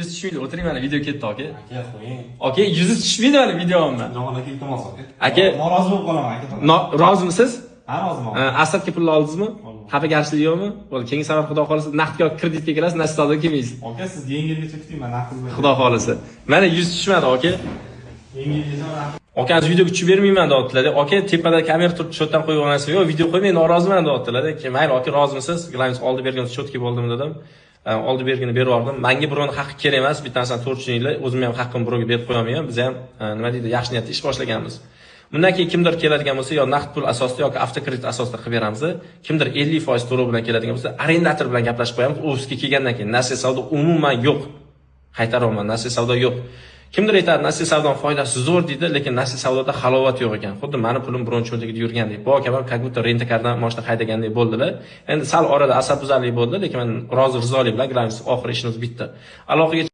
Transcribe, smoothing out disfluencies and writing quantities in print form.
Yüz tushmaydi, o'tiring, mana video ketdi aka. Aka qo'ying. Aka, yuzi tushmaydi mana videomda. Jahon aka iltimos aka. Aka, norozi bo'lib qolaman aka. Rozimisiz? Ha, roziman. Asabga pulni oldingizmi? Xafagarchilik yo'qmi? Bo'ldi, keyingi safar xudo xolisa naqdga kreditga kirasiz, nasib savdoga kelmaysiz. Aka, siz yangi yilgacha kuting, men naqd qilmayman. Xudo xolisa. Mana yuz tushmadi aka. Yangi yilgacha Okangiz videoga tushib bermayman deyaptilar. Aka, tepada kamera turib shotdan qo'yib olasiz. Yo'q, video qo'ymay, noroziman deyaptilar. Mayli, aka, rozimisiz? Glaniz oldi bergan shotga bo'ldim dedim. Oldi bergini berib yubordim. Menga birovning haqqi kerak emas. Bittasini 400 yillar o'zim ham haqqimni birovga berib qo'yaman. Biz ham nima deydi, yaxshi niyatda ish boshlaganmiz. Bundan keyin kimdir keladigan bo'lsa, yo naqd pul asosida yoki avtokredit asosida qilib beramiz. Kimdir 50% to'lov bilan keladigan bo'lsa, arendator bilan gaplashib qo'yamiz. O'zga kelgandan keyin nasiya savdo umuman yo'q. Qaytaraman, nasiya savdo yo'q. Kimdir aytadi, nasiya savdoning foydasi zo'r deydi, lekin nasiya savdoda halovat yo'q ekan. Xuddi meni pulim biron cho'ntagida yurgandek. Bu akam как будто rent-kardan mashina haydagandek bo'ldilar. Endi sal orada asabbuzarlik bo'ldi, lekin men rozi rizolik bilan oxiri ishimiz bitdi. Aloqaga